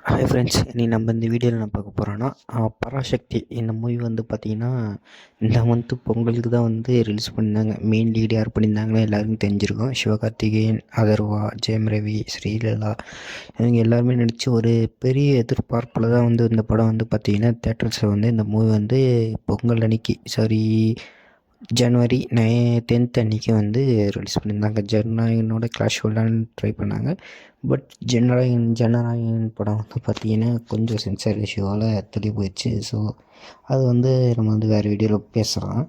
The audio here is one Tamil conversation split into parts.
ஹாய் ஃப்ரெண்ட்ஸ், இன்றைக்கி நம்ம இந்த வீடியோவில் என்ன பார்க்க போகிறோன்னா பராசக்தி இந்த மூவி வந்து பார்த்திங்கன்னா இந்த மந்த்து பொங்கலுக்கு தான் வந்து ரிலீஸ் பண்ணியிருந்தாங்க. மெயின் லீடு யார் பண்ணியிருந்தாங்கன்னு எல்லாருக்கும் தெரிஞ்சிருக்கும். சிவகார்த்திகேயன், அதர்வா, ஜெயம் ரவி, ஸ்ரீலலா இவங்க எல்லாருமே நடித்து ஒரு பெரிய எதிர்பார்ப்பில் தான் வந்து இந்த படம் வந்து பார்த்திங்கன்னா தேட்டர்ஸில் வந்து இந்த மூவி வந்து பொங்கல் அன்னைக்கு ஜனவரி 10th அன்றைக்கி வந்து ரிலீஸ் பண்ணியிருந்தாங்க. ஜனநாயகனோட கிளாஷ் விடலான்னு ட்ரை பண்ணாங்க. பட் ஜனநாயகன் படம் வந்து பார்த்திங்கன்னா கொஞ்சம் சென்சார் இஷ்யூவால் தள்ளி போயிடுச்சு. ஸோ அது வந்து நம்ம வந்து வேறு வீடியோவில் பேசலாம்.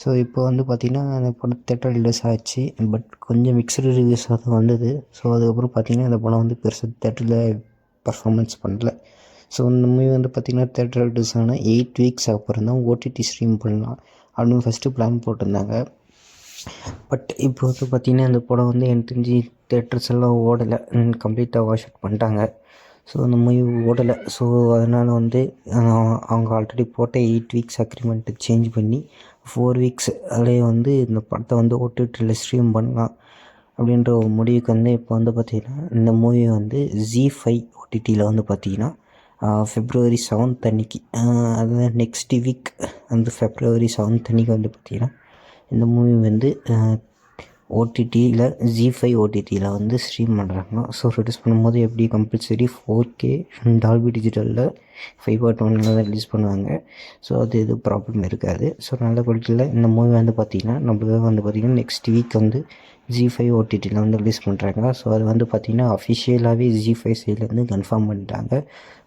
ஸோ இப்போ வந்து பார்த்திங்கன்னா அந்த படம் தேட்டர் ரிலீஸ் ஆச்சு. பட் கொஞ்சம் மிக்சடு ரிவ்யூஸாக தான் வந்தது. ஸோ அதுக்கப்புறம் பார்த்திங்கன்னா இந்த படம் வந்து பெருசாக தேட்டரில் பர்ஃபார்மன்ஸ் பண்ணல. ஸோ இந்த மூவி வந்து பார்த்திங்கன்னா தேட்டர் ரிலீஸ் ஆனால் 8 weeks அப்புறம் தான் ஓடிடி ஸ்ட்ரீம் பண்ணலாம் அப்படின்னு ஃபஸ்ட்டு பிளான் போட்டிருந்தாங்க. பட் இப்போ வந்து பார்த்திங்கன்னா இந்த படம் வந்து எனக்கு தெரிஞ்சு தேட்டர்ஸ் எல்லாம் ஓடலை, கம்ப்ளீட்டாக வாஷ் அவுட் பண்ணிட்டாங்க. ஸோ அந்த மூவி ஓடலை. ஸோ அதனால் வந்து அவங்க ஆல்ரெடி போட்ட 8 weeks அக்ரிமெண்ட்டை சேஞ்ச் பண்ணி 4 weeks அதிலே வந்து இந்த படத்தை வந்து ஓடிடியில் ஸ்ட்ரீம் பண்ணலாம் அப்படின்ற ஒரு முடிவுக்கு வந்து இப்போ வந்து பார்த்திங்கன்னா இந்த மூவி வந்து ZEE5 ஓடிடியில் வந்து பார்த்திங்கன்னா February 7th அன்றைக்கி, அதாவது நெக்ஸ்ட் வீக் வந்து February 7th அன்றைக்கி வந்து பார்த்திங்கன்னா இந்த மூவி வந்து ஓடிடியில் ZEE5 ஓடிடியில் வந்து ஸ்ட்ரீம் பண்ணுறாங்க. ஸோ ரிலீஸ் பண்ணும்போது எப்படி கம்பல்சரி 4K டால்பி டிஜிட்டலில் 5.1 தான் ரிலீஸ் பண்ணுவாங்க. ஸோ அது எதுவும் ப்ராப்ளம் இருக்காது. ஸோ நல்ல குவாலிட்டியில் இந்த மூவி வந்து பார்த்திங்கன்னா நம்மளுக்கு வந்து பார்த்திங்கன்னா நெக்ஸ்ட் வீக் வந்து ZEE5 ஓடிடியில் வந்து ரிலீஸ் பண்ணுறாங்க. ஸோ அது வந்து பார்த்திங்கன்னா அஃபிஷியலாகவே ZEE5 சைட்லேருந்து கன்ஃபார்ம் பண்ணிட்டாங்க.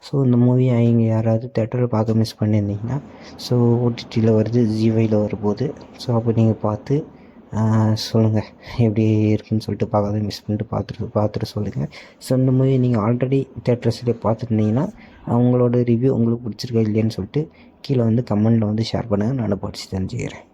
ஸோ இந்த மூவி அவங்க யாராவது தேட்டரில் பார்க்க மிஸ் பண்ணியிருந்தீங்கன்னா ஸோ ஓடிடியில் வருது, ZEE5யில் வரும்போது. ஸோ அப்போ நீங்கள் பார்த்து சொல்லுங்கள் எப்படி இருக்குதுன்னு சொல்லிட்டு பார்க்காத மிஸ் பண்ணிட்டு பார்த்துட்டு சொல்லுங்கள். ஸோ இந்த மூவி நீங்கள் ஆல்ரெடி தேட்டர்ஸ்லேயே பார்த்துருந்தீங்கன்னா அவங்களோட ரிவ்யூ உங்களுக்கு பிடிச்சிருக்கா இல்லையான்னு சொல்லிட்டு கீழே வந்து கமெண்ட்டில் வந்து ஷேர் பண்ணுங்கள். நான் படித்து தெரிஞ்சுக்கிறேன்.